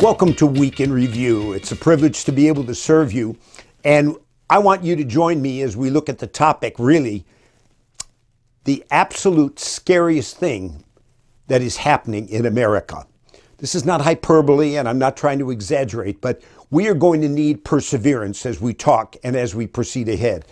Welcome to Week in Review. It's a privilege to be able to serve you, and I want you to join me as we look at the topic, really, the absolute scariest thing that is happening in America. This is not hyperbole, and I'm not trying to exaggerate, but we are going to need perseverance as we talk and as we proceed ahead.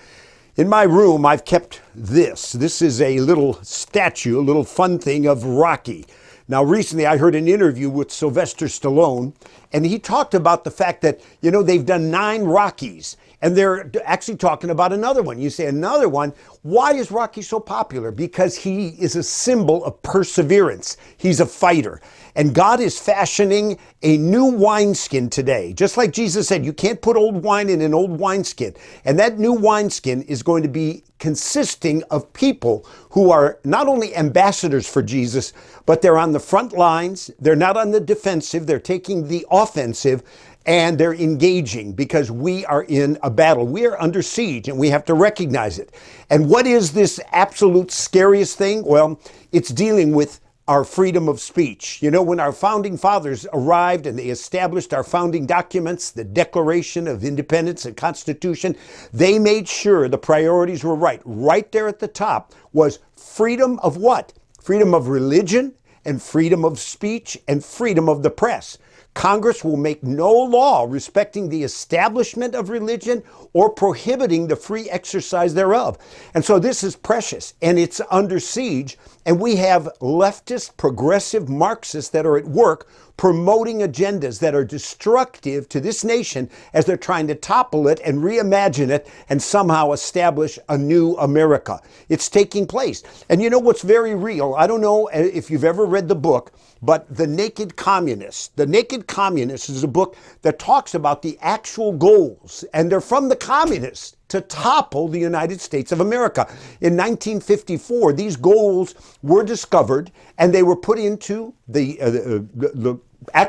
In my room, I've kept this. This is a little statue, a little fun thing of Rocky. Now, recently I heard an interview with Sylvester Stallone, and he talked about the fact that, they've done 9 Rockies, and they're actually talking about another one. You say another one, why is Rocky so popular? Because he is a symbol of perseverance. He's a fighter. And God is fashioning a new wineskin today. Just like Jesus said, you can't put old wine in an old wineskin. And that new wineskin is going to be consisting of people who are not only ambassadors for Jesus, but they're on the front lines. They're not on the defensive. They're taking the offensive, and they're engaging because we are in a battle. We are under siege, and we have to recognize it. And what is this absolute scariest thing? Well, it's dealing with our freedom of speech. When our founding fathers arrived and they established our founding documents, the Declaration of Independence and Constitution, they made sure the priorities were right. Right there at the top was freedom of what? Freedom of religion and freedom of speech and freedom of the press. Congress will make no law respecting the establishment of religion or prohibiting the free exercise thereof. And so this is precious, and it's under siege. And we have leftist, progressive Marxists that are at work promoting agendas that are destructive to this nation as they're trying to topple it and reimagine it and somehow establish a new America. It's taking place. And you know what's very real? I don't know if you've ever read the book, but The Naked Communist. The Naked Communist is a book that talks about the actual goals, and they're from the communists, to topple the United States of America. In 1954, these goals were discovered, and they were put into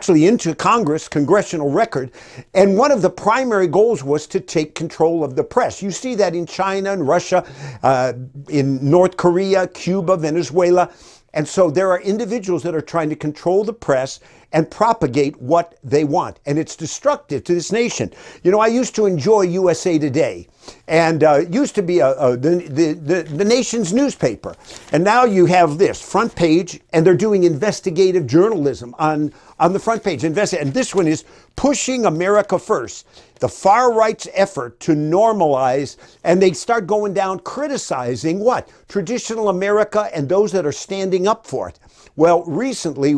into Congress, congressional record. And one of the primary goals was to take control of the press. You see that in China and Russia, in North Korea, Cuba, Venezuela. And so there are individuals that are trying to control the press and propagate what they want. And it's destructive to this nation. I used to enjoy USA Today, and used to be the nation's newspaper. And now you have this front page, and they're doing investigative journalism on the front page. And this one is Pushing America First, the far right's effort to normalize, and they start going down criticizing what? Traditional America and those that are standing up for it. Well, recently,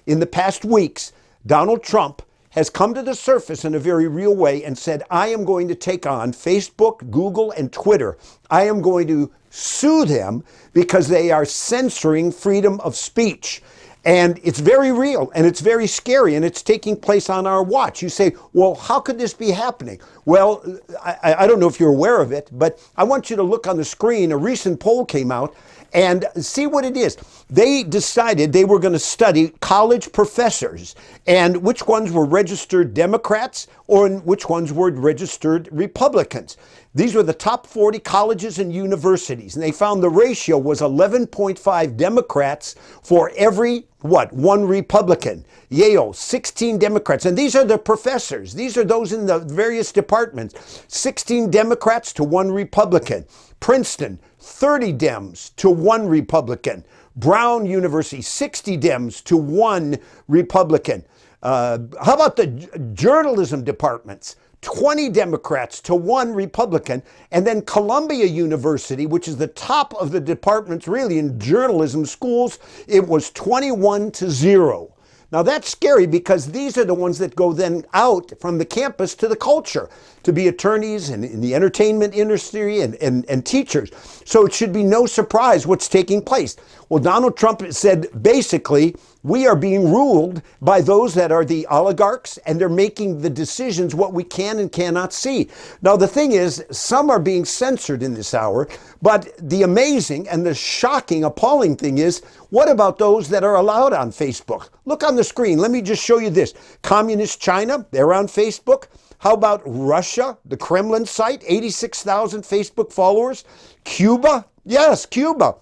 in the past weeks, Donald Trump has come to the surface in a very real way and said, I am going to take on Facebook, Google, and Twitter. I am going to sue them because they are censoring freedom of speech. And it's very real, and it's very scary, and it's taking place on our watch. You say, well, how could this be happening? Well, I don't know if you're aware of it, but I want you to look on the screen. A recent poll came out, and see what it is. They decided they were going to study college professors and which ones were registered Democrats or which ones were registered Republicans. These were the top 40 colleges and universities, and they found the ratio was 11.5 Democrats for every, one Republican. Yale, 16 Democrats. And these are the professors. These are those in the various departments. 16 Democrats to 1 Republican. Princeton, 30 Dems to 1 Republican. Brown University, 60 Dems to 1 Republican. How about the journalism departments? 20 Democrats to 1 Republican. And then Columbia University, which is the top of the departments really in journalism schools, it was 21 to 0. Now that's scary because these are the ones that go then out from the campus to the culture to be attorneys and in the entertainment industry and teachers. So it should be no surprise what's taking place. Well, Donald Trump said basically we are being ruled by those that are the oligarchs, and they're making the decisions what we can and cannot see. Now the thing is, some are being censored in this hour, but the amazing and the shocking, appalling thing is, what about those that are allowed on Facebook? Look on the screen. Let me just show you this. Communist China, they're on Facebook. How about Russia, the Kremlin site, 86,000 Facebook followers? Cuba, yes, Cuba,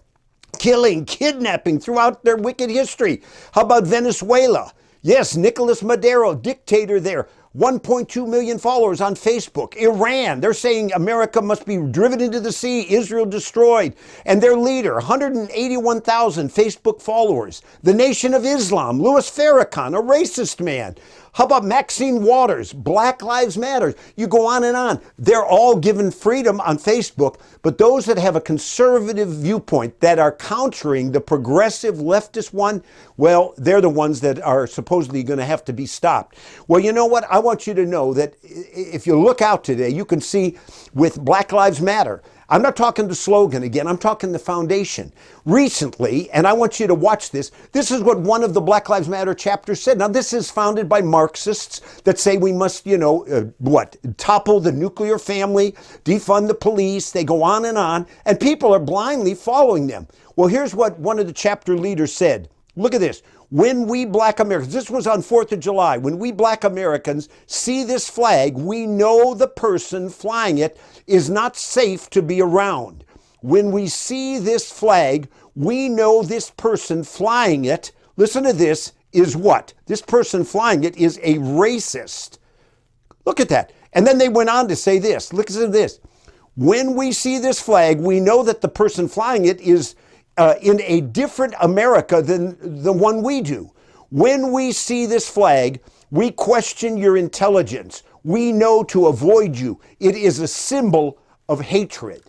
killing, kidnapping throughout their wicked history. How about Venezuela? Yes, Nicolas Maduro, dictator there. 1.2 million followers on Facebook. Iran, they're saying America must be driven into the sea, Israel destroyed. And their leader, 181,000 Facebook followers. The Nation of Islam, Louis Farrakhan, a racist man. How about Maxine Waters, Black Lives Matter? You go on and on. They're all given freedom on Facebook, but those that have a conservative viewpoint that are countering the progressive leftist one, well, they're the ones that are supposedly going to have to be stopped. Well, you know what? I want you to know that if you look out today, you can see with Black Lives Matter, I'm not talking the slogan again, I'm talking the foundation. Recently, and I want you to watch this, this is what one of the Black Lives Matter chapters said. Now, this is founded by Marxists that say we must, topple the nuclear family, defund the police, they go on, and people are blindly following them. Well, here's what one of the chapter leaders said. Look at this. When we Black Americans, this was on 4th of July, when we Black Americans see this flag, we know the person flying it is not safe to be around. When we see this flag, we know this person flying it, listen to this, is what? This person flying it is a racist. Look at that. And then they went on to say this. Listen to this. When we see this flag, we know that the person flying it is in a different America than the one we do. When we see this flag, we question your intelligence. We know to avoid you. It is a symbol of hatred.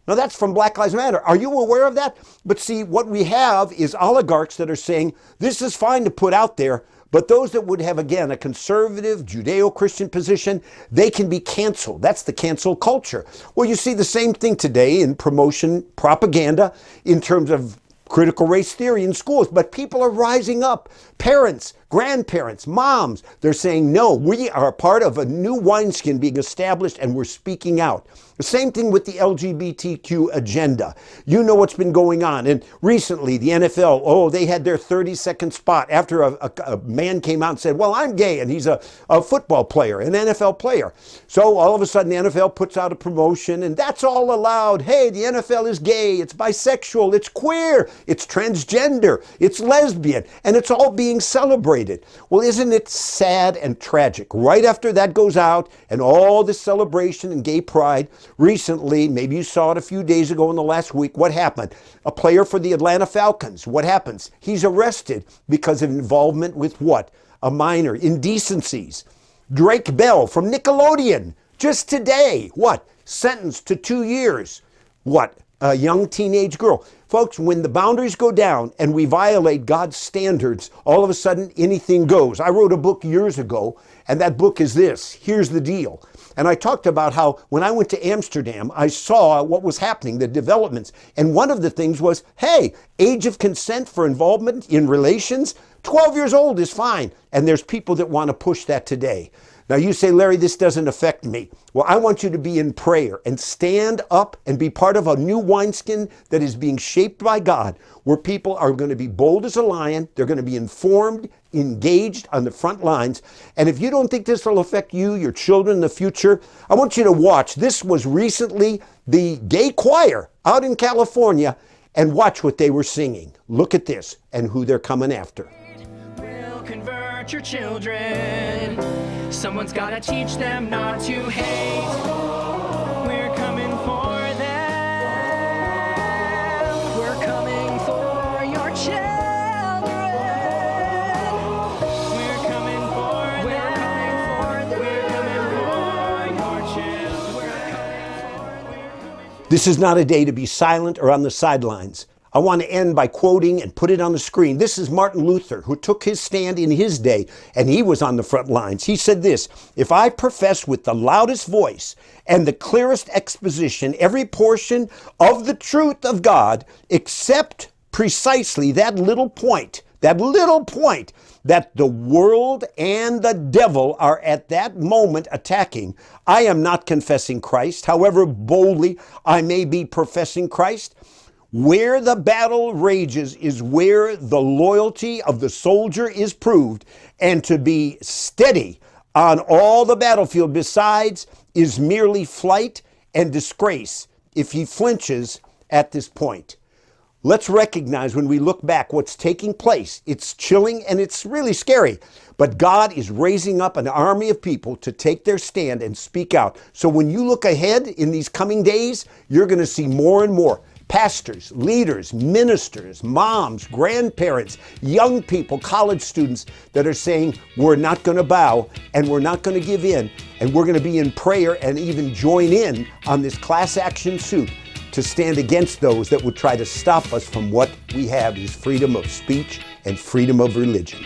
Now that's from Black Lives Matter. Are you aware of that? But see, what we have is oligarchs that are saying this is fine to put out there, but those that would have, again, a conservative Judeo-Christian position, they can be canceled. That's the cancel culture. Well, you see the same thing today in promotion propaganda in terms of critical race theory in schools, but people are rising up. Parents, grandparents, moms, they're saying, no, we are a part of a new wineskin being established and we're speaking out. The same thing with the LGBTQ agenda. You know what's been going on. And recently, the NFL, they had their 30-second spot after a man came out and said, well, I'm gay, and he's a football player, an NFL player. So all of a sudden, the NFL puts out a promotion, and that's all allowed. Hey, the NFL is gay, it's bisexual, it's queer, it's transgender, it's lesbian, and it's all being celebrated. Well, isn't it sad and tragic? Right after that goes out, and all this celebration and gay pride, recently, maybe you saw it a few days ago in the last week, what happened? A player for the Atlanta Falcons, what happens? He's arrested because of involvement with what? A minor, indecencies. Drake Bell from Nickelodeon, just today, what? Sentenced to 2 years. What? A young teenage girl. Folks, when the boundaries go down and we violate God's standards, all of a sudden anything goes. I wrote a book years ago, and that book is this. Here's the deal. And I talked about how when I went to Amsterdam, I saw what was happening, the developments. And one of the things was, hey, age of consent for involvement in relations, 12 years old is fine. And there's people that want to push that today. Now you say, Larry, this doesn't affect me. Well, I want you to be in prayer and stand up and be part of a new wineskin that is being shaped by God, where people are going to be bold as a lion. They're going to be informed, engaged on the front lines. And if you don't think this will affect you, your children in the future, I want you to watch. This was recently the gay choir out in California, and watch what they were singing. Look at this and who they're coming after. We'll convert your children. Someone's gotta teach them not to hate. We're coming for them. We're coming for your children. We're coming for them. We're coming for your children. This is not a day to be silent or on the sidelines. I want to end by quoting and put it on the screen. This is Martin Luther, who took his stand in his day, and he was on the front lines. He said this, if I profess with the loudest voice and the clearest exposition every portion of the truth of God, except precisely that little point that the world and the devil are at that moment attacking, I am not confessing Christ, however boldly I may be professing Christ. Where the battle rages is where the loyalty of the soldier is proved, and to be steady on all the battlefield besides is merely flight and disgrace if he flinches at this point. Let's recognize when we look back what's taking place. It's chilling and it's really scary. But God is raising up an army of people to take their stand and speak out. So when you look ahead in these coming days, you're going to see more and more pastors, leaders, ministers, moms, grandparents, young people, college students that are saying, we're not going to bow and we're not going to give in, and we're going to be in prayer and even join in on this class action suit to stand against those that would try to stop us from what we have is freedom of speech and freedom of religion.